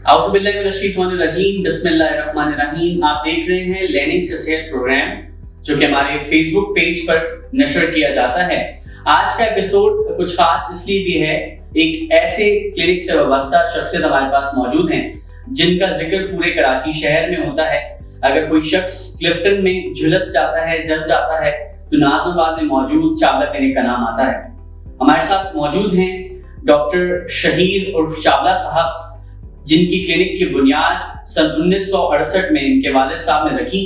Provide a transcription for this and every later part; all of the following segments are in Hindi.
औज़ुबिल्लाहिमिनश्शैतानिर्रजीम, बिस्मिल्लाहिर्रहमानिर्रहीम। आप देख रहे हैं लर्निंग से सेहत प्रोग्राम, जो कि हमारे फेसबुक पेज पर नशर किया जाता है। आज का एपिसोड कुछ खास इसलिए भी है, एक ऐसे क्लिनिक से वाबस्ता शख्सियत हमारे पास मौजूद हैं जिनका जिक्र पूरे कराची शहर में होता है। अगर कोई शख्स क्लिफ्टन में झुलस जाता है, जल जाता है, तो नाज़िमाबाद में मौजूद चावला क्लिनिक का नाम आता है। हमारे साथ मौजूद हैं डॉक्टर शहीर उर्फ चावला साहब, जिनकी क्लिनिक की बुनियाद सन 1968 में इनके वालिद साहब ने रखी,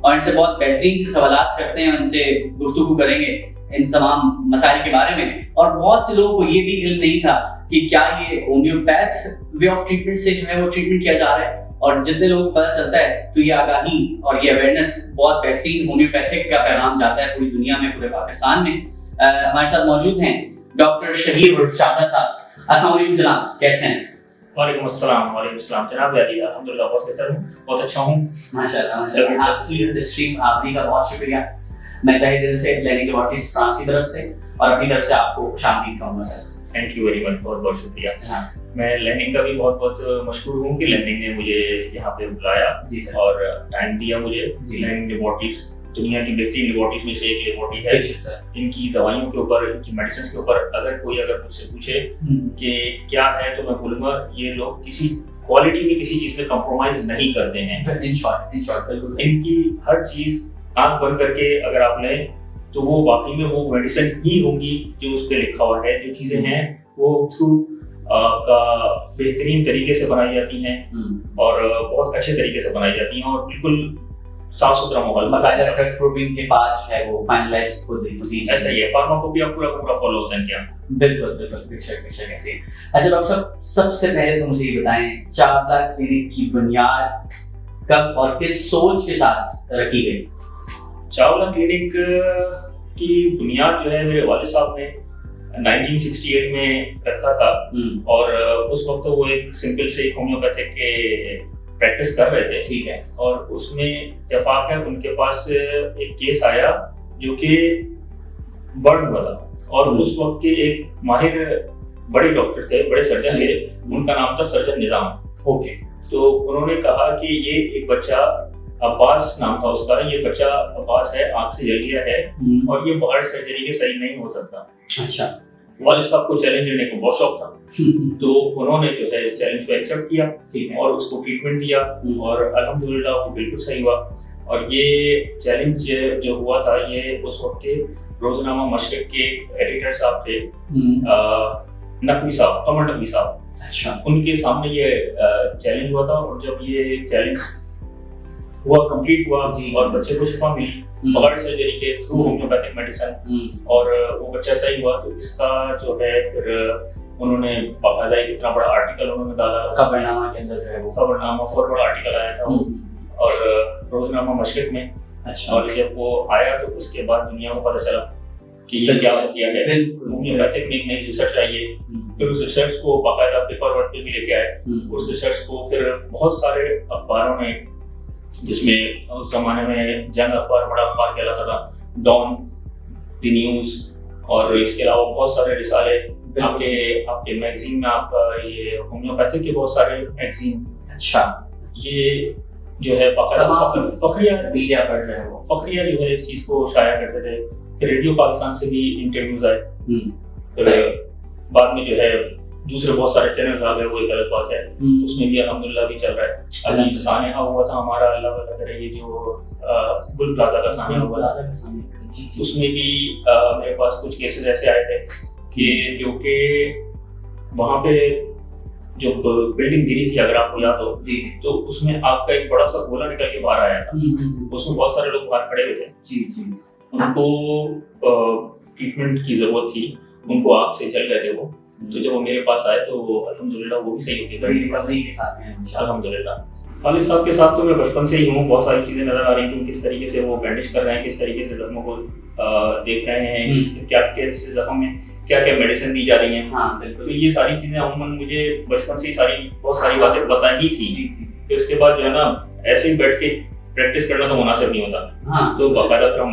और इनसे बहुत बेहतरीन से सवालात करते हैं, उनसे गुफ्तगू करेंगे इन तमाम मसाइल के बारे में। और बहुत से लोगों को ये भी इल्म नहीं था कि क्या ये होम्योपैथ वे ऑफ ट्रीटमेंट से जो है वो ट्रीटमेंट किया जा रहा है, और जितने लोगों को पता चलता है तो ये आगाही और ये अवेयरनेस बहुत बेहतरीन होम्योपैथिक का पैगाम जाता है पूरी दुनिया में, पूरे पाकिस्तान में। हमारे साथ मौजूद हैं डॉक्टर शहीर उर्फ चावला साहब। अस्सलाम वालेकुम जनाब, कैसे हैं? वालेकुम अस्सलाम जनाब अली, अल्हम्दुलिल्लाह बहुत बेहतर हूँ, बहुत अच्छा हूँ माशाल्लाह माशाल्लाह। आपकी तशरीफ आपने का बहुत शुक्रिया। मैं तहे दिल से लर्निंग लैबोरेटरीज फ्रांस की तरफ से और अपनी तरफ से आपको खुशामदीद कहूँगा sir. Thank you very much, बहुत बहुत शुक्रिया। मैं लर्निंग का भी बहुत बहुत मशकूर हूँ कि लर्निंग ने मुझे यहाँ पे बुलाया जी सर, और टाइम दिया मुझे। लर्निंग लेबोरेटरीज दुनिया की बेहतरीन लेबोरेटरीज में से एक लेबोरेटरी है। इनकी दवाइयों के ऊपर, इनकी मेडिसिन के ऊपर अगर मुझसे पूछे कि क्या है, तो मैं बोलूँगा ये लोग किसी क्वालिटी में, किसी चीज़ में कंप्रोमाइज नहीं करते हैं। इन शॉर्ट बिल्कुल। इनकी हर चीज़ आंख बंद करके अगर आप लें तो वो वाकई में वो मेडिसिन ही होंगी जो उस पर लिखा हुआ है। जो चीज़ें हैं वो थ्रू का बेहतरीन तरीके से बनाई जाती हैं और बहुत अच्छे तरीके से बनाई जाती हैं और बिल्कुल साफ सुथरा माहौल बाकायदा ड्रग प्रूविंग के बाद जो है वो फाइनलाइज होती है। ऐसा ही है, फार्मा को भी आप पूरा फॉलो होता है क्या? बिल्कुल बिल्कुल, बेशक ऐसे। अच्छा डॉक्टर साहब, सबसे पहले तो मुझे ये बताएं, चावला क्लिनिक की बुनियाद कब और किस सोच के साथ रखी गई? चावला क्लिनिक की बुनियाद जो है मेरे वालिद साहब ने 1968 में रखा था और उस वक्त वो एक सिंपल से होम्योपैथिक के प्रैक्टिस कर रहे थे। ठीक है। और उसमें इत्तेफाक है उनके पास एक केस आया जो कि बर्न हुआ था और उस वक्त के एक माहिर बड़े डॉक्टर थे, बड़े सर्जन थे, उनका नाम था सर्जन निजाम। ओके। तो उन्होंने कहा कि ये एक बच्चा, अब्बास नाम था उसका, ये बच्चा अब्बास है, आंख से जल गया है और ये बगैर सर्जरी के सही नहीं हो सकता। अच्छा। वालिद साहब को चैलेंज लेने का बहुत शौक था, तो उन्होंने जो है इस चैलेंज को एक्सेप्ट किया और उसको ट्रीटमेंट दिया और अल्हम्दुलिल्लाह वो बिल्कुल सही हुआ। और ये चैलेंज जो हुआ था, ये उस वक्त के रोजनामा मशरिक के एडिटर साहब थे, नकवी साहब, कमर नकवी साहब। अच्छा। उनके सामने ये चैलेंज हुआ था और जब ये चैलेंज हुआ, कंप्लीट हुआ और बच्चे को शिफा मिली बगैर सर्जरी के थ्रू होम्योपैथिक मेडिसिन और वो बच्चा सही हुआ, तो इसका जो है फिर उन्होंने बाकायदा एक इतना बड़ा आर्टिकल उन्होंने डाला खबरनामा के अंदर जो है वो खबरनामा, बहुत बड़ा आर्टिकल आया था और रोजनामा मशरिक में। अच्छा। और जब वो आया तो उसके बाद दुनिया को पता चला कि ये क्या किया है, होम्योपैथिक में एक नई रिसर्च आई है। फिर उस रिसर्च को बाकायदा पेपर वर्क पे भी लेके आए। उस रिसर्च को फिर बहुत सारे अखबारों ने, जिसमें उस जमाने में जंग अखबार, बड़ा अखबार कहलाता था, डॉन, द न्यूज, और इसके अलावा बहुत सारे रिसाले आपके मैगजीन में, आपका ये होम्योपैथिक के बहुत सारे मैगजीन। अच्छा। ये जो है फखरिया पर जो है वो फखरिया जो है इस चीज को शाया करते थे। फिर रेडियो पाकिस्तान से भी इंटरव्यूज आए। फिर बाद में जो है दूसरे बहुत सारे चैनल्स आ गए, वो एक अलग बात है, उसमें भी अल्हम्दुलिल्लाह भी चल रहा है। अभी सानेहा हुआ था हमारा, अल्लाह वाला करे, ये जो गुल प्लाजा का सानेहा हुआ था, उसमें भी मेरे पास कुछ केसेस ऐसे आए थे कि जो कि वहाँ पे जो बिल्डिंग गिरी थी, अगर आपको याद हो, तो उसमें आग का एक बड़ा सा गोला निकल के बाहर आया था। उसमें बहुत सारे लोग बाहर खड़े हुए थे, उनको ट्रीटमेंट की जरूरत थी, उनको आग से जल गए थे वो। तो जब वो मेरे पास आए तो अल्हम्दुलिल्लाह वो भी सही हो गया। अल्हम्दुलिल्लाह वालिद साहब के साथ तो मैं बचपन से ही हूँ, बहुत सारी चीज़ें नज़र आ रही थी, किस तरीके से वो बैंडेज कर रहे हैं, किस तरीके से जख्मों को देख रहे हैं, क्या कैसे जख्म में क्या क्या मेडिसिन दी जा रही है। हाँ, बिल्कुल। तो ये सारी चीज़ें अमूमन मुझे बचपन से ही बहुत सारी बातें बताई ही थी। फिर उसके बाद जो है ना, ऐसे ही बैठ के प्रैक्टिस करना तो मुनासिब नहीं होता। तो बाकायदा फिर हम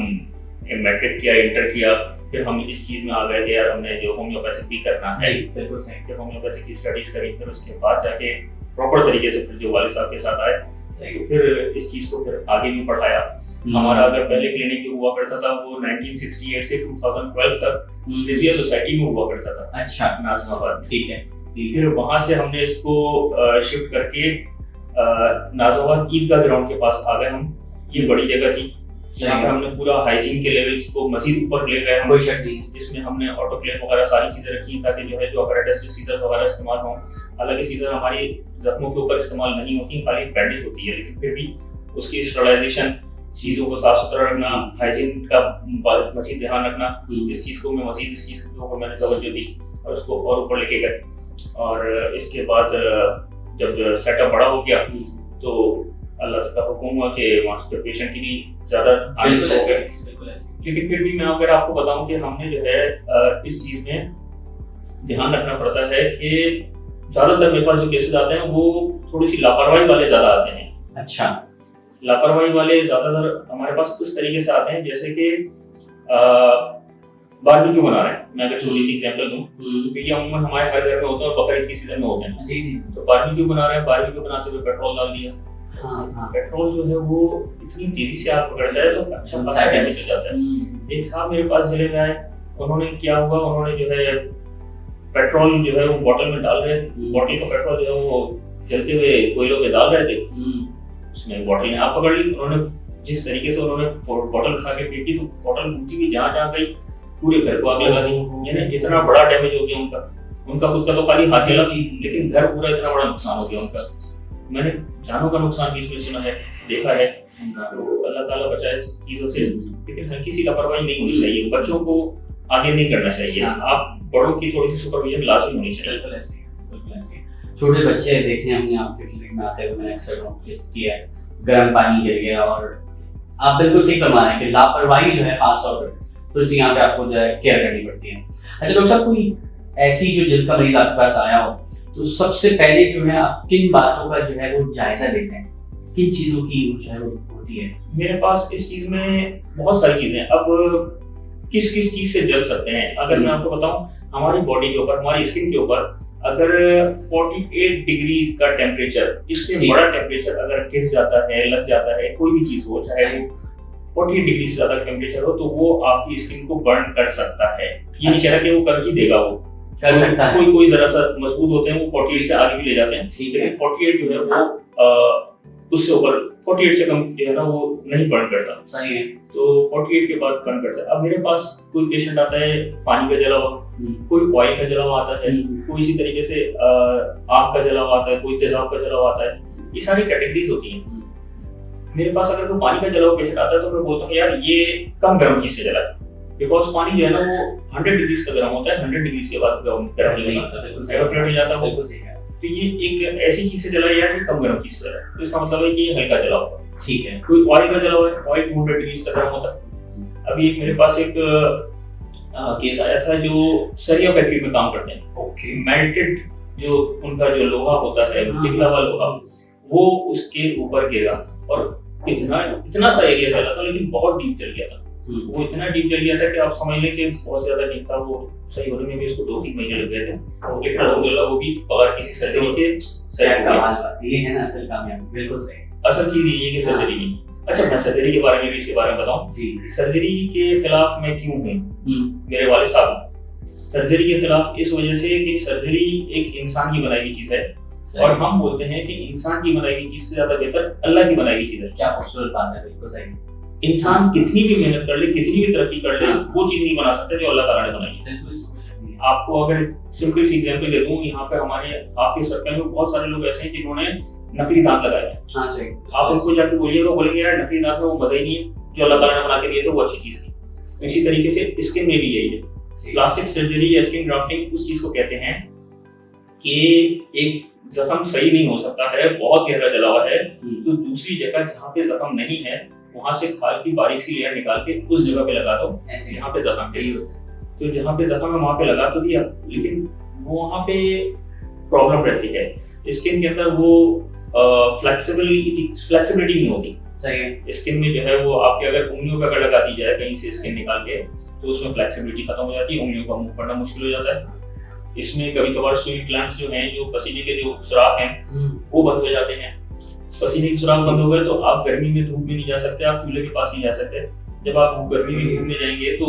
मैट्रिक किया, इंटर किया, फिर हम इस चीज में आ गए कि यार हमने जो होम्योपैथिक भी करना है, बिल्कुल सही। फिर होम्योपैथिक की स्टडीज करी, फिर उसके बाद जाके प्रॉपर तरीके से फिर जो वालिद साहब के साथ आए, तो फिर इस चीज़ को फिर आगे भी बढ़ाया। हमारा अगर पहले क्लिनिक जो हुआ करता था वो 1968 से 2012 तक रिजविया सोसाइटी में हुआ करता था। अच्छा, नाज़िमाबाद में। ठीक है। फिर वहाँ से हमने इसको शिफ्ट करके नाज़िमाबाद ईदगाह ग्राउंड के पास आ गए हम। ये बड़ी जगह थी, यहाँ पे हमने पूरा हाइजीन के लेवल्स को मजीद ऊपर ले गए हम। कोई शक नहीं, जिसमें हमने ऑटोक्लेव वगैरह सारी चीज़ें रखी ताकि जो है जो अपैरेटस जो सीजर वगैरह इस्तेमाल हों। हालांकि सीजर हमारी जख्मों के ऊपर इस्तेमाल नहीं होती, खाली बैंडेज होती है, लेकिन फिर भी उसकी स्टरलाइजेशन, चीज़ों को साफ सुथरा रखना, हाइजीन का मजीद ध्यान रखना, इस चीज़ को मैं मजीद इस चीज़ के ऊपर मैंने तवज्जो दी और उसको और ऊपर लेके गए। और इसके बाद जब सेटअप बड़ा हो गया तो अल्लाह का हुक्म हुआ कि वहाँ पे पेशेंट की भी ज़्यादा आने हो गए। लेकिन फिर भी मैं अगर आपको बताऊं कि हमने जो है इस चीज़ में ध्यान रखना पड़ता है कि ज़्यादातर मेरे पास जो केसेस आते हैं वो थोड़ी सी लापरवाही वाले ज़्यादा आते हैं। अच्छा, लापरवाही वाले ज़्यादातर हमारे पास उस तरीके से आते हैं जैसे कि बारबेक्यू बना रहे हैं। मैं अगर छोटी सी एग्जांपल दूं तो ये अमूमन हमारे हर घर में होता है और बकरीद के सीजन में होते हैं। जी जी। तो बारबेक्यू बना रहे हैं, बारबेक्यू बनाते हुए पेट्रोल डाल दिया। हाँ। पेट्रोल जो है वो इतनी तेजी से आग पकड़ता है तो अच्छा खासा डैमेज हो जाता है। एक साहब मेरे पास जिले में आए, उन्होंने क्या हुआ, उन्होंने जो है पेट्रोल जो है वो बोतल में डाल रहे थे। बोतल का पेट्रोल जो है वो जलते हुए कोयलों पे डाल रहे थे। उसमें बोतल ने आग पकड़ ली। उन्होंने जिस तरीके से उन्होंने बोतल उठा के फेंकी तो बोतल उनकी भी जहाँ गई पूरे घर को आग लगा दी। यानी इतना बड़ा डैमेज हो गया उनका खुद का तो खाली हाथ जला, लेकिन घर पूरा इतना बड़ा नुकसान हो गया उनका। मैंने जानों का नुकसान भी इसमें सुना है, देखा है। तो अल्लाह ताला बचाए इस चीज़ों से। लेकिन हल्की सी लापरवाही नहीं होनी चाहिए, बच्चों को आगे नहीं करना चाहिए। आप बड़ों की थोड़ी सी सुपरविजन लाजमी होनी चाहिए। बिल्कुल ऐसे। छोटे बच्चे देखे हमने आपके क्लिनिक में आते हुए, मैंने अक्सर नोटिस किया है, गर्म पानी गिर गया। और आप बिल्कुल सही फरमा रहे हैं कि लापरवाही जो है खास तौर पर तो इसी यहाँ पे आपको जो है केयर करनी पड़ती है। अच्छा डॉक्टर साहब, कोई ऐसी जो जिल्द का मरीज आपके पास आया हो तो सबसे पहले जो है आप किन बातों का जो है वो जायजा लेते हैं, किन चीजों की जो है वो होती है? मेरे पास इस चीज में बहुत सारी चीजें। अब किस किस चीज से जल सकते हैं अगर मैं आपको बताऊं, हमारी बॉडी के ऊपर, हमारी स्किन के ऊपर अगर 48 डिग्री का टेम्परेचर, इससे बड़ा टेम्परेचर अगर गिर जाता है, लग जाता है, कोई भी चीज हो, चाहे वो 48 डिग्री से ज्यादा टेम्परेचर हो, तो वो आपकी स्किन को बर्न कर सकता है। ये नहीं कह रहा कि वो कर ही देगा, वो कर सकता है। कोई जरा सा मजबूत होते हैं वो 48 से आगे भी ले जाते हैं। ठीक है, 48 जो है वो उससे ऊपर 48 से कम जो है ना वो नहीं बर्न करता। सही है। तो 48 के बाद बर्न करता है। अब मेरे पास कोई पेशेंट आता है पानी का जला हुआ, कोई ऑयल का जला हुआ आता है, कोई इसी तरीके से आग का जला हुआ आता है, कोई तेजाब का जला हुआ आता है। ये सारी कैटेगरीज होती हैं। मेरे पास अगर कोई पानी का जला हुआ पेशेंट आता है तो मैं बोलता हूँ यार ये कम गर्म चीज से जला है, बिकॉज पानी जो है ना वो 100 डिग्री का गर्म होता है, 100 डिग्री के बाद गर्म नहीं होता, एवापोरेट हो जाता है वो। तो ये एक ऐसी चीज से जला है यार ये कम गर्म चीज से जला है, तो इसका मतलब है कि ये हल्का जला हुआ। ठीक है। कोई ऑयल का जला हुआ है, ऑयल 200 डिग्री तक गर्म होता है। अभी एक मेरे पास एक केस आया था जो सरिया फैक्ट्री में काम करते हैं। ओके। मेल्टेड जो उनका जो लोहा होता है, पिघला हुआ लोहा, वो उसके ऊपर गिरा और इतना सा एरिया जला था, लेकिन बहुत डीप जल गया था। वो इतना डीप जल गया था कि आप समझ लें कि बहुत ज्यादा डीप था। वो सही होने में भी उसको 2-3 महीने लग गए थे, लेकिन अल्हम्दुलिल्लाह वो भी बगैर किसी सर्जरी के सही हो गया। ये है ना असल कामयाबी। बिल्कुल सही। असल चीज ये है कि सर्जरी की। अच्छा, मैं सर्जरी के बारे में भी इसके बारे में बताऊं। सर्जरी के खिलाफ मैं क्यों हूँ? मेरे वालिद साहब सर्जरी के खिलाफ इस वजह से कि सर्जरी एक इंसान की बनाई हुई चीज है, और हम बोलते हैं कि इंसान की बनाई हुई चीज से ज्यादा बेहतर अल्लाह की बनाई हुई चीज है। क्या खूबसूरत बात है। बिल्कुल सही। इंसान कितनी भी मेहनत कर ले, कितनी भी तरक्की कर ले, वो चीज नहीं बना सकता जो अल्लाह ताला ने बनाई है। आपको अगर सिंपल सी एग्जांपल दे दूं, यहाँ पे हमारे आपके सर्कल में बहुत सारे लोग ऐसे हैं जिन्होंने नकली दांत लगाए हैं। हाँ सही। आप उनको जाके बोलिएगा, बोलेंगे यार नकली दांत में वो मजा ही नहीं है, जो अल्लाह ताला ने बना के दिए थे वो अच्छी चीज थी। इसी तरीके से स्किन में भी यही है। प्लास्टिक सर्जरी या स्किन ग्राफ्टिंग उस चीज को कहते हैं कि एक जख्म सही नहीं हो सकता है, बहुत गहरा जला हुआ है, तो दूसरी जगह जहाँ पे जख्म नहीं है वहां से खाल की बारीक सी लेयर निकाल के उस जगह पे लगा दो जहाँ पे जख्म है। तो जहाँ पे जख्म है वहां पे लगा तो दिया, लेकिन वो वहां पे प्रॉब्लम रहती है। स्किन के अंदर वो फ्लेक्सिबिलिटी नहीं होती। सही है। स्किन में जो है वो आपके अगर उंगलियों पे अगर लगा दी जाए कहीं से स्किन निकाल के, तो उसमें फ्लेक्सिबिलिटी खत्म हो जाती है, उंगलियों का मूव करना मुश्किल हो जाता है। इसमें कभी कभार स्वीट ग्लैंड्स जो हैं, जो पसीने के जो सुराख हैं वो बंद हो जाते हैं। पसीने के सुराख बंद हो गए तो आप गर्मी में धूप में नहीं जा सकते, आप चूल्हे के पास नहीं जा सकते। जब आप गर्मी में धूप में जाएंगे तो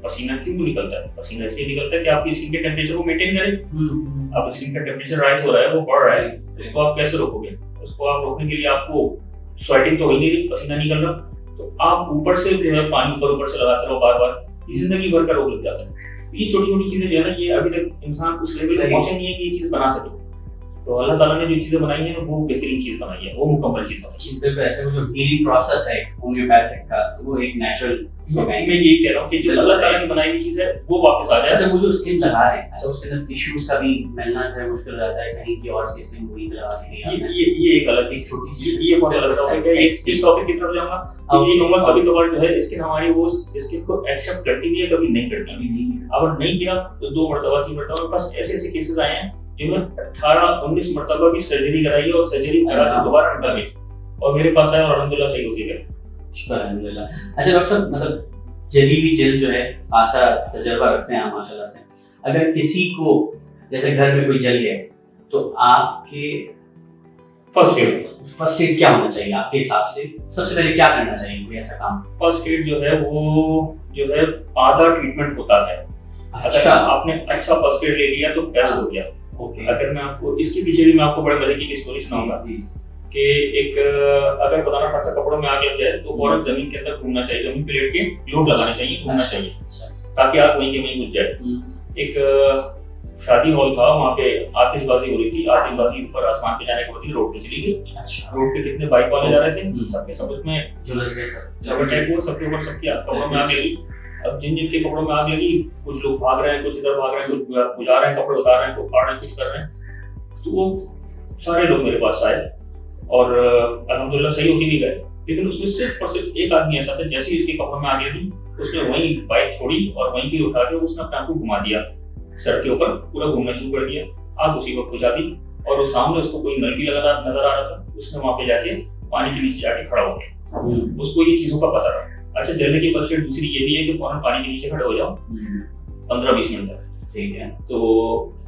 पसीना क्यों निकलता है? पसीना इसलिए निकलता है कि आपकी स्किन के टेम्परेचर को मेंटेन करे। अब स्किन का टेम्परेचर राइज हो रहा है, वो बढ़ रहा है, इसको आप कैसे रोकोगे? उसको आप रोकने के लिए आपको स्वेटिंग तो हो ही नहीं रही, पसीना निकल रहा, तो आप ऊपर से जो है पानी ऊपर से लगाते रहो बार बार, जिंदगी भर का रोग लग जाता है। ये छोटी छोटी चीजें जो है ना, ये अभी तक इंसान उस लेवल पे पहुंचे नहीं है कि ये चीज बना सके। तो अल्लाह ताला ने जो चीजें बनाई है वो बेहतरीन चीज बनाई है, वो मुकम्मल चीज बनाई है। बिल्कुल ऐसे वो जो हीलिंग प्रोसेस है होम्योपैथिक का, वो एक नेचुरल, मैं यही कह रहा हूँ कि जो अल्लाह ताला की बनाई हुई चीज है वो वापस आ जाए। अच्छा, वो जो स्किन लगा रहे हैं, अच्छा उसके अंदर टिश्यूज का भी मिलना जो है मुश्किल हो जाता है, कहीं की और की स्किन वही लगा दी। ये एक अलग एक छोटी सी ये बहुत अलग टॉपिक है। इस टॉपिक की तरफ जाऊंगा तो ये कहूंगा कभी कभार जो है स्किन हमारी वो स्किन को एक्सेप्ट करती भी है, कभी नहीं करती भी। अगर नहीं किया तो 2 मरतबा 3 मरतबा बस ऐसे केसेस आए हैं जिन्होंने 18-19 मरतबा की सर्जरी कराई है और सर्जरी करा के दोबारा निकल गई और मेरे पास आया और अल्हम्दुलिल्लाह सही हो गया। शुक्र अल्हम्दुलिल्लाह। अच्छा डॉक्टर साहब, मतलब जरीबी जेल जो है, आशा तजर्बा रखते हैं आप माशाल्लाह से, अगर किसी को जैसे घर में कोई जल गया तो आपके फर्स्ट एड क्या होना चाहिए आपके हिसाब से? सबसे पहले क्या करना चाहिए कोई ऐसा काम? फर्स्ट एड जो है वो जो है आधा ट्रीटमेंट होता है। अच्छा, आपने अच्छा फर्स्ट एड ले लिया तो बेस्ट हो गया। ओके। अगर मैं आपको इसके पीछे भी मैं आपको बड़े मजे की स्टोरी सुनाऊंगा कि एक अगर खुदा ना खास्ता कपड़ों में आग लग जाए तो फौरन जमीन के अंदर घूमना चाहिए, जमीन पे लेट के लोड लगाने चाहिए, घूमना चाहिए ताकि आग वहीं के वहीं बुझ जाए। एक शादी हॉल था, वहाँ पे आतिशबाजी हो रही थी, आतिशबाजी ऊपर आसमान पे जाने के बाद रोड पे चली गई। अच्छा, रोड पे कितने बाइक वाले जा रहे थे, सबके सब उसमें झुलस गए सब, अटैक हुआ, सबके ऊपर सबके कपड़ों में आग लगी। अब जिन जिन के कपड़ों में आग लगी, कुछ लोग भाग रहे हैं, कुछ इधर भाग रहे हैं, कुछ बुझा रहे हैं, कपड़े उतार रहे हैं, कुछ फाड़ रहे हैं, कुछ कर रहे हैं। तो वो सारे लोग मेरे पास आए और अल्हम्दुलिल्लाह सही होके भी गए। लेकिन उसमें सिर्फ और सिर्फ एक आदमी ऐसा था, जैसे ही उसके कपड़ों में आग लगी उसने वहीं बाइक छोड़ी और वहीं पे उठा के उसने अपने आप को घुमा दिया, सड़क के ऊपर पूरा घूमना शुरू कर दिया। आग उसी वक्त बुझा दी और वो सामने उसको कोई नल भी नजर आ रहा था, उसने वहां पे जाके पानी के नीचे जाके खड़ा हो गया। उसको ये चीजों का पता था। अच्छा, जलने की फर्स्ट एड दूसरी ये भी है कि फौरन पानी के नीचे खड़े हो जाओ 15-20 मिनट तक। ठीक है। तो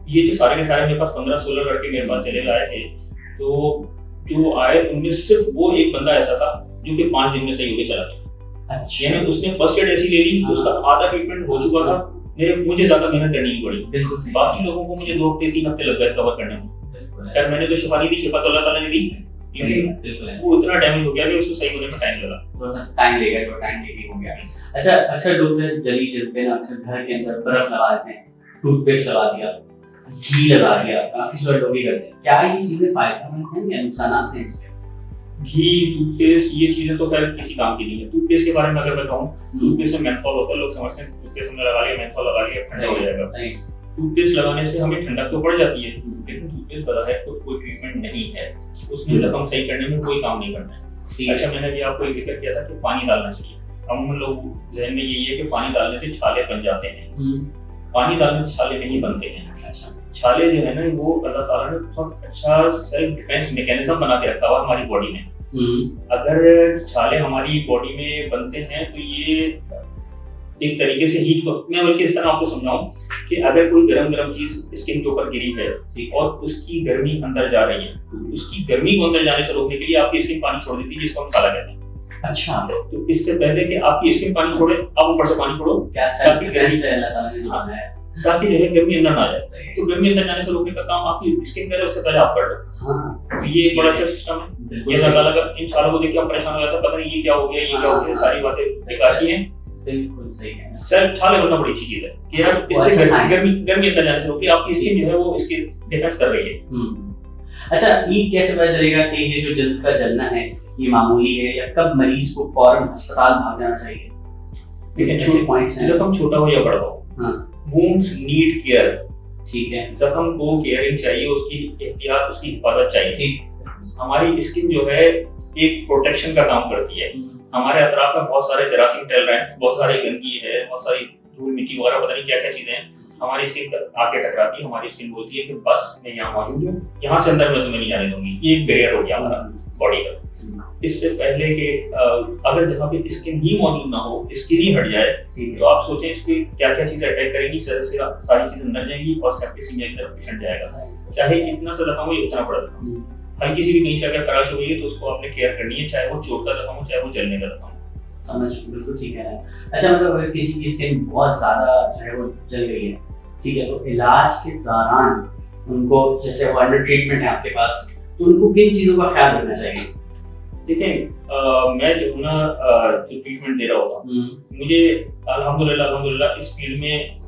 ये जो सारे के सारे मेरे पास 15-16 लड़के मेरे पास चले आए थे, तो जो आए उनमें सिर्फ वो एक बंदा ऐसा था जो कि 5 दिन में सही होके चला गया। अच्छा, यानी उसने फर्स्ट एड ऐसी ले ली, उसका आधा ट्रीटमेंट हो चुका था। मुझे ज्यादा मेहनत करनी नहीं पड़ी। बिल्कुल। बाकी लोगों को मुझे 2 हफ्ते 3 हफ्ते लग गए कवर करने में। खैर मैंने तो शिफा नहीं दी, शिफा तो अल्लाह ताला ने दी, लेकिन वो इतना डैमेज हो गया कि उसको सही होने में टाइम लगा। थोड़ा सा टाइम लेगा, जो टाइम लेके हो गया। अच्छा, अक्सर लोग जली जल पे ना अक्सर घर के अंदर बर्फ लगा देते हैं, टूथपेस्ट लगा दिया, घी लगा दिया, काफी सारे लोग भी करते हैं। क्या ये चीजें फायदेमंद हैं या नुकसान हैं इसके? घी, टूथपेस्ट, ये चीजें तो खैर किसी काम की नहीं है। टूथपेस्ट के बारे में अगर मैं कहूँ, टूथपेस्ट में मेंथॉल होता है। लोग समझते हैं टूथपेस्ट में लगा लिया, मेंथॉल लगा लिया, ठंडा हो जाएगा। टूथपेस्ट लगाने से हमें ठंडक तो पड़ जाती है, लेकिन टूथपेस्ट बता है तो कोई ट्रीटमेंट नहीं है, उसमें जख्म सही करने में कोई काम नहीं करना है। अच्छा, मैंने भी आपको एक जिक्र किया था कि पानी डालना चाहिए। अमूमन लोग जहन में यही है कि पानी डालने से छाले बन जाते हैं। पानी डालने से छाले नहीं बनते हैं। अच्छा, छाले जो है ना, वो अल्लाह ताला ने बहुत अच्छा सेल्फ डिफेंस मैकेनिज्म बना के रखा हुआ हमारी बॉडी में। अगर छाले हमारी बॉडी में बनते हैं तो ये एक तरीके से हीट को, मैं बल्कि इस तरह आपको समझाऊं कि अगर कोई गरम चीज स्किन के ऊपर गिरी है और उसकी गर्मी अंदर जा रही है, तो उसकी गर्मी को अंदर जाने से रोकने के लिए आपकी स्किन पानी छोड़ देती है, जिसको हम छाला कहते हैं। अच्छा, तो इससे पहले कि आपकी स्किन पानी छोड़े, आप ऊपर से पानी छोड़ो, ताकि गर्मी से अल्लाह ताला ने बनाया है, ताकि जो है गर्मी अंदर ना जाए। तो गर्मी अंदर जाने से रोकने का काम आपकी स्किन करे, उससे पहले आप कर लो। तो ये एक बड़ा अच्छा सिस्टम है। ये अल्लाह ताला का इन छालों को देख के हम परेशान हो जाते हैं, पता नहीं ये क्या हो गया, ये क्या हो गया, सारी बातें बेकार की हैं। बिल्कुल सही है। सेल्फ छाले बनना बड़ी अच्छी चीज है कि यार इससे गर्मी अंदर जाने से रोकी, आपकी स्किन जो है वो इसकी डिफेंस कर रही है। अच्छा, ये कैसे पता चलेगा कि ये जो जल्द का जलना है ये मामूली है, या कब मरीज को फौरन अस्पताल भाग जाना चाहिए? देखिए, पॉइंट्स हैं, जख्म छोटा हो या बड़ा हो, वुंड्स नीड केयर। ठीक है, जख्म को केयरिंग चाहिए, उसकी एहतियात, उसकी हिफाजत चाहिए। हमारी स्किन जो है एक प्रोटेक्शन का काम करती है। हमारे अतराफ में बहुत सारे जरासीम टहल रहे हैं, बहुत सारी गंदगी है, बहुत सारी धूल मिट्टी वगैरह, पता नहीं क्या क्या चीजें हैं, हमारी स्किन आके टकराती है, हमारी स्किन बोलती है कि बस मैं यहाँ मौजूद हूँ, यहाँ से अंदर मैं तुम्हें नहीं जाने दूंगी। ये एक बैरियर हो गया हमारा बॉडी का। इससे पहले कि अगर जहाँ पे स्किन ही मौजूद ना हो, स्किन ही हट जाए, तो आप सोचें इस पे क्या क्या चीजें अटैक करेंगी, सारी चीजें अंदर जाएंगी और सेप्टिसिमिया की तरफ पेशेंट जाएगा। चाहे इतना सा जख्म हो या उतना बड़ा जख्म, हल्की सी भी कहीं से अगर खराश हो गई है तो उसको आपने केयर करनी है, चाहे वो चोट का जख्म हो, चाहे वो जलने का जख्म हो। समझ, बिल्कुल ठीक है। अच्छा, मतलब अगर किसी की स्किन बहुत ज्यादा जो है वो जल गई है, ठीक है, तो इलाज के दौरान उनको, जैसे वो अंडर ट्रीटमेंट है आपके पास, तो उनको किन चीजों का ख्याल रखना चाहिए? देखिए मैं जो ना जो ट्रीटमेंट दे रहा होता हूँ, मुझे अल्हम्दुलिल्लाह इस फील्ड में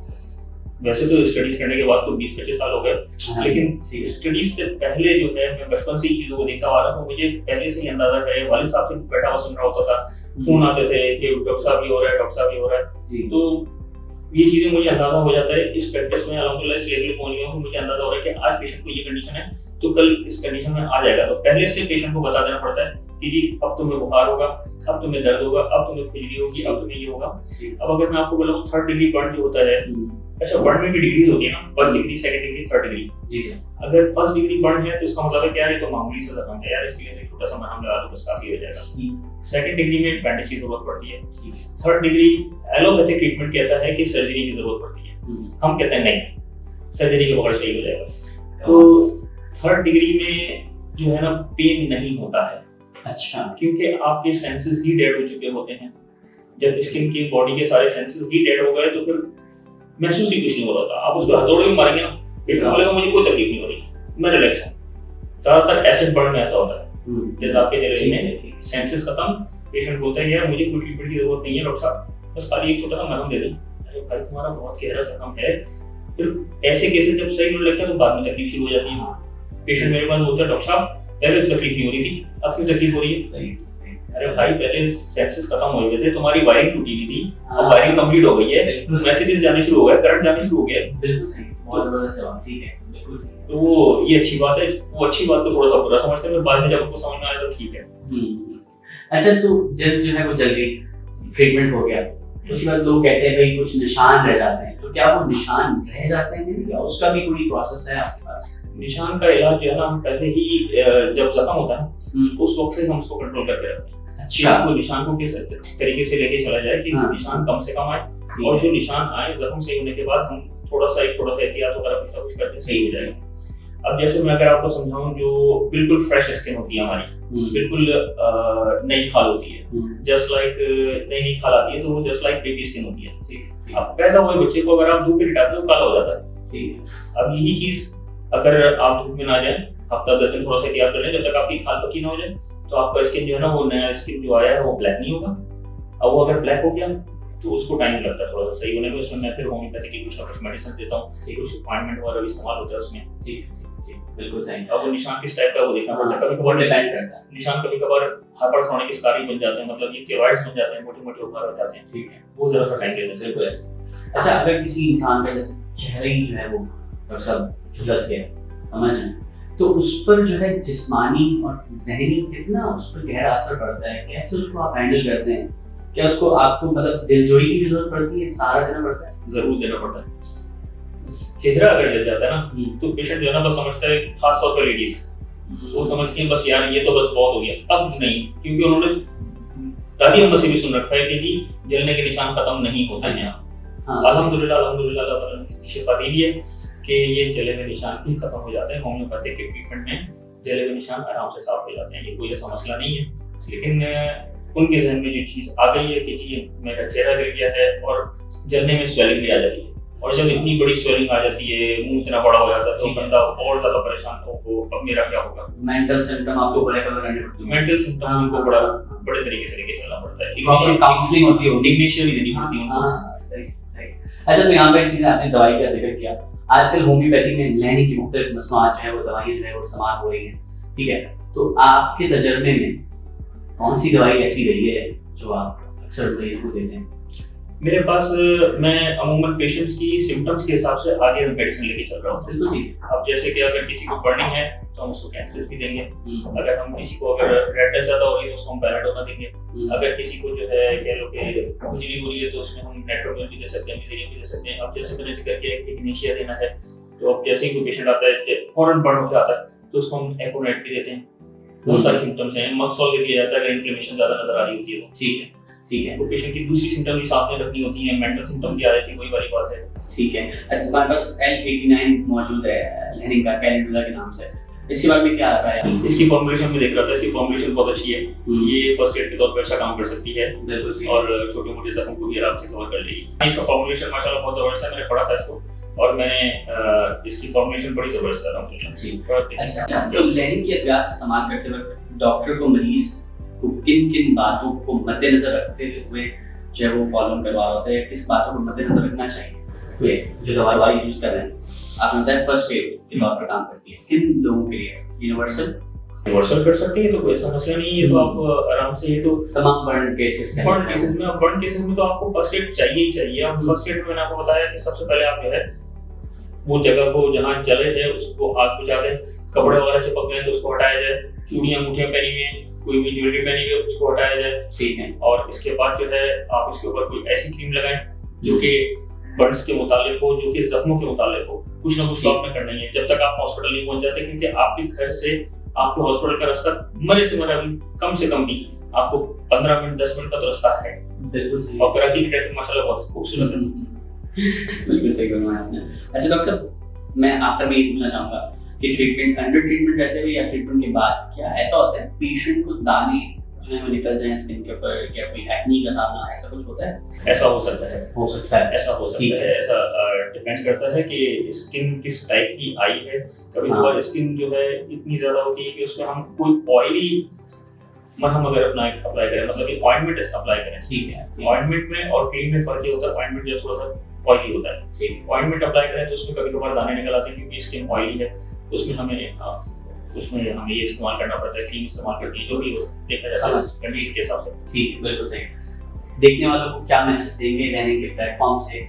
वैसे तो स्टडीज करने के बाद तो 20-25 साल हो गए, लेकिन स्टडीज से पहले जो है मैं बचपन से ही चीजों को देखता आ रहा हूँ। मुझे पहले से ही अंदाजा है, वालिद साहब से बैठा हुआ सुन रहा होता था, फोन आते थे कि डॉक्टर साहब ये हो रहा है, डॉक्टर साहब ये हो रहा है, तो ये चीजें मुझे अंदाजा हो जाता है। इस प्रैक्टिस में अल्हम्दुलिल्लाह इस लेवल पे पहुंच गया हूँ, मुझे अंदाजा हो रहा है कि आज पेशेंट को ये कंडीशन है तो कल इस कंडीशन में आ जाएगा। तो पहले से पेशेंट को बता देना पड़ता है कि जी अब तुम्हें बुखार होगा, अब तुम्हें दर्द होगा, अब तुम्हें खुजली होगी, अब तुम्हें ये होगा। अब अगर मैं आपको बोलूँ 3rd डिग्री बर्न जो होता है, अच्छा बर्न में भी डिग्रीज होती है ना, 1st degree, 2nd degree, 3rd degree. जी अगर 1st डिग्री बर्न है तो इसका मतलब क्या है, तो मामूली सा जख्म है यार, इसके लिए एक छोटा सा मरहम लगा दो बस काफी हो जाएगा। 2nd डिग्री में बैंडेज की जरूरत पड़ती है। 3rd डिग्री एलोपैथिक ट्रीटमेंट कहता है कि सर्जरी की जरूरत पड़ती है, हम कहते हैं नहीं सर्जरी के बगैर सही हो जाएगा। तो 3rd डिग्री में जो है ना पेन नहीं होता है। अच्छा, क्योंकि आपके सेंसेस ही डेड हो चुके होते हैं। जब स्किन की बॉडी के सारे सेंसेस ही डेड हो गए तो फिर महसूस ही कुछ नहीं हो रहा था। आप उस पर हथौड़े भी मारेंगे ना, पेशेंट बोलेगा मुझे कोई तकलीफ नहीं हो रही, मैं रिलैक्स हूँ। ज्यादातर एसिड बर्न में ऐसा होता है, जैसे आपके जलेबी में सेंसेस खत्म, पेशेंट बोलता है यार मुझे कोई ट्रीटमेंट की जरूरत नहीं है डॉक्टर साहब, बस खाली एक छोटा सा मरहम दे दें। अरे भाई तुम्हारा बहुत गहरा जख्म है। फिर ऐसे केसेस जब सही होने लगता है तो बाद में तकलीफ शुरू हो जाती है। पेशेंट मेरे पास बोलता है डॉक्टर साहब पहले तो तकलीफ नहीं हो रही थी, अब क्यों तकलीफ हो रही है? सही। अरे भाई पहले सेंसेस खत्म हो गए थे, तुम्हारी वायरिंग टूटी हुई थी, अब वायरिंग कंप्लीट हो गई है, मैसेजेस जाने शुरू हो गए, करंट जाने शुरू हो गया। बिल्कुल सही, बहुत जबरदस्त जवाब, ठीक है, बिल्कुल सही। तो वो ये अच्छी बात है, वो अच्छी बात को थोड़ा सा बुरा समझते हैं, बाद में जब उनको समझ में आया तो ठीक है। अच्छा, तो जब जो है वो जल्दी ट्रीटमेंट हो गया, उसके बाद लोग कहते हैं भाई कुछ निशान रह जाते हैं, तो क्या वो निशान रह जाते हैं या उसका भी कोई प्रोसेस है आपके पास? निशान का इलाज जो है ना, हम पहले ही जब जख्म होता है उस वक्त से हम उसको कंट्रोल करके रखते हैं। अच्छा, तो निशान को किस तरीके से लेके चला जाए कि निशान कम से कम आए, और जो निशान आए जख्म सही होने के बाद हम थोड़ा सा एहतियात वगैरह कुछ ना कुछ करते सही हो जाएगा। अब जैसे मैं अगर आपको समझाऊं, जो बिल्कुल फ्रेश स्किन होती है हमारी, बिल्कुल नई खाल होती है, जस्ट लाइक नई खाल आती है, तो वो जस्ट लाइक बेबी स्किन होती है। अब पैदा हुए बच्चे को अगर आप धूप में लिटाते हो काला हो जाता है। अब यही चीज अगर आप धूप में ना जाए, हफ्ता 10 दिन थोड़ा सा एहतियात कर लें, जब तक आपकी खाल पक्की ना हो जाए, तो आपका स्किन जो है ना, वो नया स्किन जो आया है वो ब्लैक नहीं होगा। अब वो अगर ब्लैक हो गया तो उसको टाइम लगता है थोड़ा सा सही होने में। उसमें मैं फिर होम्योपैथी की कुछ ना कुछ मेडिसिन देता हूँ, कुछ अपॉइंटमेंट वगैरह भी इस्तेमाल होता है उसमें। जी बिल्कुल सही। अब वो निशान किस टाइप का वो देखना पड़ता है, कभी कभार डिसाइड करता है। निशान कभी कभार हाइपरसोनिक स्कारिंग बन जाते हैं, मतलब ये केवाइड्स बन जाते हैं, मोटे-मोटे उभार हो जाते हैं। ठीक है, वो जरा सा टाइम लेते हैं। बिल्कुल ऐसे। अच्छा, अगर किसी इंसान का जैसे चेहरा ही जो है वो डॉक्टर साहब झुलस गया, समझ रहे हैं, तो उस पर जो है जिस्मानी और ज़हनी कितना उस पर गहरा असर पड़ता है, कैसे उसको आप हैंडल करते हैं? क्या उसको आपको मतलब दिलजोई की भी जरूरत पड़ती है, सहारा देना पड़ता है? जरूर देना पड़ता है। चेहरा अगर जल जाता है ना, तो पेशेंट जो है ना बस समझता है, खास तौर पर लेडीज, वो समझती हैं बस यार ये तो बस बहुत हो गया। अब नहीं, क्योंकि उन्होंने दादी अम्मा से भी सुन रखा है कि जी जलने के निशान खत्म नहीं होते हैं। अल्हम्दुलिल्लाह अल्लाह ने शिफा दी है कि ये जले हुए निशान भी खत्म हो जाते हैं। होम्योपैथिक के ट्रीटमेंट में जले हुए निशान आराम से साफ हो जाते हैं, ये कोई ऐसा मसला नहीं है। लेकिन उनके जहन में जो चीज़ आ गई है कि जी मेरा चेहरा जल गया है, और जलने में स्वेलिंग भी आ जाती है, और जब इतनी बड़ी स्वेलिंग आ जाती है, मुंह इतना बड़ा हो जाता है, तो बंदा और ज्यादा परेशान हो, अब मेरा क्या होगा। मेंटल सिम्टम आपको बड़े करने पड़ते हैं, मेंटल सिम्टम उनको बड़े तरीके से लेके चलना पड़ता है। इनिशियल काउंसलिंग होती है, इनिशियल ही देनी पड़ती है उनको। सही सही। अच्छा, तो यहाँ पे एक चीज आपने दवाई का जिक्र किया, आजकल होम्योपैथी में लैनिक की मुख्तलिफ मसनूआत जो है वो दवाइयाँ जो है वो इस्तेमाल हो रही हैं, ठीक है, तो आपके तजर्बे में कौन सी दवाई ऐसी रही है जो आप अक्सर मरीज को देते हैं? मेरे पास मैं अमूमन पेशेंट्स की सिम्टम्स के हिसाब से आगे मेडिसिन लेके चल रहा हूँ। बिल्कुल ठीक है। अब जैसे कि अगर किसी को बर्निंग है तो हम उसको कैंसर्स भी देंगे, अगर हम किसी को अगर रेडनेस ज्यादा हो रही है तो उसको हम पैराडोना देंगे, अगर किसी को जो है कह लो कि खुजली हो रही है तो उसमें हम नेट्रोमिल भी दे सकते हैं, मिजेरियम भी दे सकते हैं। अब जैसे मैंने जिक्र किया इग्निशिया देना है तो अब जैसे ही कोई पेशेंट आता है फौरन बर्न हो जाता है तो उसको हम एकोनेट भी देते हैं। बहुत सारे सिम्टम्स हैं, मक्सोल दे दिया जाता है अगर इन्फ्लेमेशन ज्यादा नजर आ रही होती है तो। ठीक है, ठीक है। वो पेशेंट की दूसरी सिम्टम भी साथ में रखनी होती है, मेंटल सिम्टम भी आ जाती है, वही वाली बात है। ठीक है। अच्छा, हमारे पास L89 मौजूद है लेनिन का, कैलेंडुला के नाम से, इसके बारे में क्या आ रहा है? इसकी फॉर्मुलेशन भी देख रहा था, इसकी फॉर्मुलेशन बहुत अच्छी है, ये फर्स्ट एड के तौर पर अच्छा काम कर सकती है और छोटे मोटे जख्म को भी आराम से कवर कर लेगी। इसका फॉर्मुलेशन माशाल्लाह बहुत जबरदस्त है, मैंने पढ़ा था इसको और मैंने इसकी फॉर्मुलेशन बड़ी जबरदस्त है अल्हम्दुलिल्लाह। अच्छा, तो लेनिन की अद्वियात इस्तेमाल करते वक्त डॉक्टर को मरीज को किन किन बातों को मद्देनजर रखते हुए जो है वो फॉलो करवा रहा होता है, किस बातों को मद्देनजर रखना चाहिए वे जो दवा यूज कर रहे हैं? आपने बताया फर्स्ट एड के तौर पर काम करती है, किन लोगों के लिए यूनिवर्सल कर सकते हैं तो कोई ऐसा मसला नहीं है। ये तो आप आराम से, ये तो तमाम बर्न केसेस में तो आपको फर्स्ट एड चाहिए ही चाहिए। आप फर्स्ट एड में मैंने आपको बताया कि सबसे पहले आप जो है वो जगह को जहाँ जले है उसको आग बुझा दें, कपड़े वगैरह चिपक गए तो उसको हटाया जाए, चूड़ियां अंगूठियां पहनी हुई हैं, कोई भी ज्वेलरी पहनी हुई है उसको हटाया जाए। ठीक है। और इसके बाद जो है आप इसके ऊपर कोई ऐसी क्रीम लगाएं जो कि बर्न्स के मुतालिक हो, जो कि जख्मों के मुतालिक हो। कुछ ना कुछ तो आपने करना ही है जब तक आप हॉस्पिटल नहीं पहुंच जाते, क्योंकि आपके घर से आपके हॉस्पिटल का रास्ता मरे से मरा भी कम से कम भी आपको 15 मिनट 10 मिनट का तो रास्ता है। बिल्कुल सही। और कराची की ट्रैफिक माशाल्लाह बहुत खूबसूरत है। बिल्कुल सही करवाया आपने। अच्छा डॉक्टर साहब, मैं आखिर में ये पूछना चाहूंगा कि ट्रीटमेंट, अंडर ट्रीटमेंट रहते हुए या ट्रीटमेंट के बाद क्या ऐसा होता है पेशेंट को दाने जो है वो निकल जाए स्किन के ऊपर, या कोई एक्नी का सामना, ऐसा कुछ होता है? ऐसा हो सकता है, ऐसा हो सकता है। ऐसा डिपेंड करता है कि स्किन किस टाइप की आई है। कभी कभार स्किन जो है इतनी ज्यादा होती है कि उसमें हम कोई ऑयली मरहम अगर अप्लाई करें, मतलब कि ऑइंटमेंट अप्लाई करें। ठीक है। ऑइंटमेंट में और क्रीम में फर्क ये होता है, ऑइंटमेंट जो थोड़ा सा ऑयली होता है। ऑइंटमेंट अप्लाई करें तो उसमें कभी कभार दाने निकल आते हैं क्योंकि स्किन ऑयली है, उसमें हमें ये इस्तेमाल करना पड़ता है, क्रीम इस्तेमाल करती है, जो भी हो देखा जाता है कंडीशन के हिसाब से। ठीक है, बिल्कुल सही। देखने वालों को क्या मैसेज देंगे लेनिन के प्लेटफॉर्म से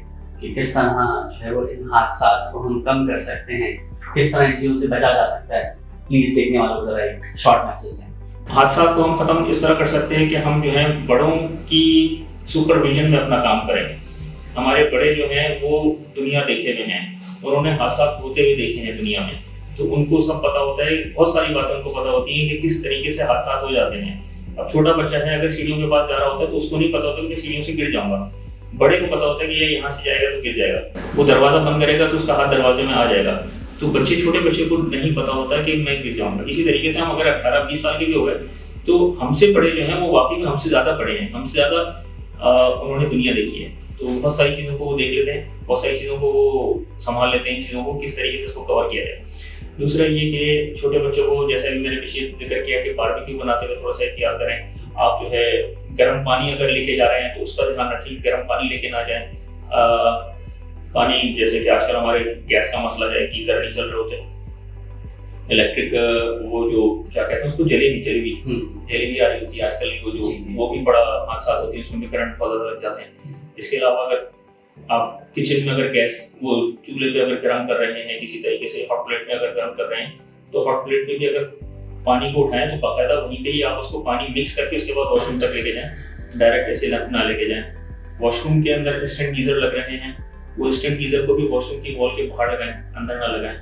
कि किस तरह जो है वो इन हादसात को हम कम कर सकते हैं, किस तरह इन चीज़ों से बचा जा सकता है? प्लीज देखने वालों को जरा एक शॉर्ट मैसेज दें। हादसात को हम खत्म इस तरह कर सकते हैं कि हम जो है बड़ों की सुपरविजन में अपना काम करें। हमारे बड़े जो हैं वो दुनिया देखे हुए हैं, उन्होंने हादसात होते हुए देखे हैं दुनिया में, तो उनको सब पता होता है, बहुत सारी बातें उनको पता होती हैं कि किस तरीके से हादसात हो जाते हैं। अब छोटा बच्चा है अगर सीढ़ियों के पास जा रहा होता है तो उसको नहीं पता होता कि सीढ़ियों से गिर जाऊंगा। बड़े को पता होता है कि ये यहाँ से जाएगा तो गिर जाएगा, वो दरवाजा बंद करेगा तो उसका हाथ दरवाजे में आ जाएगा। तो छोटे बच्चे को नहीं पता होता कि मैं गिर जाऊंगा। इसी तरीके से हम अगर 18-20 साल के भी हो गए तो हमसे बड़े जो हैं वो वाकई में हमसे ज्यादा बड़े हैं, हमसे ज्यादा उन्होंने दुनिया देखी है, तो बहुत सारी चीज़ों को वो देख लेते हैं, बहुत सारी चीज़ों को वो संभाल लेते हैं, इन चीज़ों को किस तरीके से इसको कवर किया जाए। दूसरा ये कि छोटे बच्चों को, जैसे अभी मैंने पीछे जिक्र किया कि बारबेक्यू बनाते हुए थोड़ा सा एहतियात करें। आप जो है गर्म पानी अगर लेके जा रहे हैं तो उसका ध्यान रखें, गर्म पानी लेके ना जाएं। पानी जैसे कि आजकल हमारे गैस का मसला है, गीजर नहीं चल रहे होते, इलेक्ट्रिक वो जो क्या कहते हैं उसको जलेबी आ रही होती है आजकल, वो भी बड़ा हादसा होती है, उसमें भी करंट बहुत ज़्यादा लग जाते हैं। इसके अलावा अगर आप किचन में अगर गैस वो चूल्हे पे अगर गर्म कर रहे हैं, किसी तरीके से हॉट प्लेट में अगर गर्म कर रहे हैं, तो हॉट प्लेट में भी अगर पानी को उठाएं तो बाकायदा वहीं पे ही आप उसको पानी मिक्स करके उसके बाद वॉशरूम तक लेके जाएं, डायरेक्ट ऐसे ना लेके जाएं। वॉशरूम के अंदर इंस्टेंट गीजर लग रहे हैं, वो इंस्टेंट गीजर को भी वॉशरूम की वॉल के बाहर लगाएं, अंदर ना लगाएं।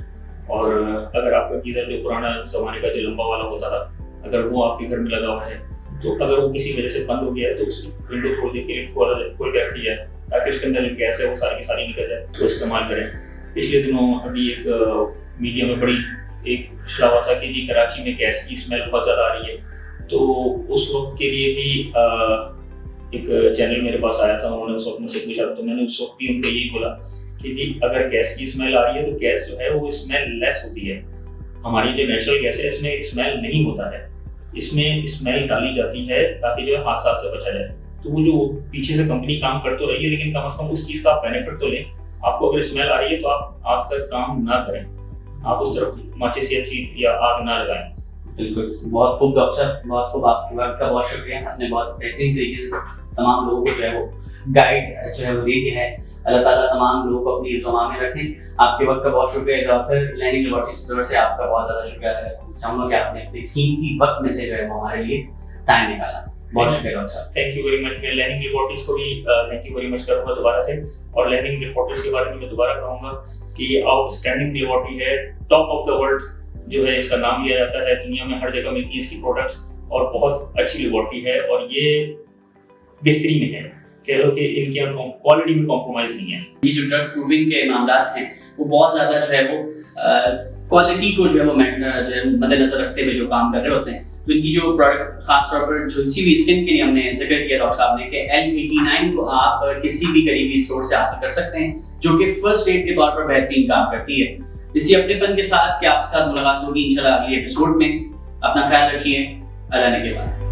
और अगर आपका गीजर जो पुराना ज़माने का जो लंबा वाला होता था, अगर वो आपके घर में लगा हुआ है तो अगर वो किसी वजह से बंद हो गया है तो उसकी विंडो थोड़ी देर के लिए खोल के रखी जाए ताकि उसके अंदर जो गैस है वो सारी की सारी निकल जाए, तो इस्तेमाल करें। पिछले दिनों अभी एक मीडिया में बड़ी एक पूछा हुआ था कि जी कराची में गैस की स्मेल बहुत ज़्यादा आ रही है, तो उस वक्त के लिए भी एक चैनल मेरे पास आया था, उन्होंने उस वक्त मुझसे पूछा, तो मैंने उस वक्त भी उनको यही बोला कि जी अगर गैस की स्मेल आ रही है तो गैस जो है वो स्मेल लेस होती है। हमारी जो नेचुरल गैस है इसमें स्मेल नहीं होता है, इसमें स्मेल डाली जाती है ताकि जो है हादसा से बचा जाए। तो वो जो पीछे से कंपनी काम कर तो रही है, लेकिन कम से कम उस चीज़ का आप बेनिफिट तो लें। आपको अगर स्मेल आ रही है तो आप आग का काम ना करें, आप उस तरफ माचिस या आग ना लगाएं। बिल्कुल, बहुत खूब डॉक्टर साहब, बहुत खूब, आपके वक्त का बहुत शुक्रिया, आपने बहुत बेहतरीन तरीके से तमाम लोगों को जो है वो गाइड जो है वो दे दिया है। अल्लाह ताला तमाम लोगों को अपनी ज़ुबान में रखें। आपके वक्त का बहुत शुक्रिया, फिर लर्निंग लेबोरेटरीज की तरफ से आपका बहुत ज़्यादा शुक्रिया चाहूँगा कि आपने अपने कीमती वक्त में से जो है वो हमारे लिए टाइम निकाला। बहुत शुक्रिया डॉक्टर साहब। Thank you very much. मैं लर्निंग लेबोरेटरीज को भी थैंक यू वेरी मच करूँगा दोबारा से, और लर्निंग लेबोरेटरीज के बारे में मैं दोबारा कहूँगा कि आउटस्टैंडिंग लेबोरेटरी है, टॉप ऑफ द वर्ल्ड जो है इसका नाम लिया जाता है, दुनिया में हर जगह मिलती है इसकी प्रोडक्ट्स, और बहुत अच्छी लेबोरेटरी है, और ये बेहतरीन है, कह लो कि इनके यहाँ क्वालिटी में कॉम्प्रोमाइज़ नहीं है। ये जो ड्रग प्रूविंग के मामलात हैं वो बहुत ज़्यादा जो है वो क्वालिटी को जो है वो मद्देनजर रखते हुए जो काम कर रहे होते हैं। तो इनकी जो प्रोडक्ट खासतौर पर झुलसी हुई स्किन के लिए हमने जिक्र किया डॉक्टर साहब ने कि L89 को आप किसी भी करीबी स्टोर से हासिल कर सकते हैं, जो कि फर्स्ट एड के तौर पर बेहतरीन काम करती है। इसी अपनेपन के साथ कि आपके साथ मुलाकात होगी इंशाल्लाह अगले एपिसोड में। अपना ख्याल रखिए, अल्लाह ने के बाद।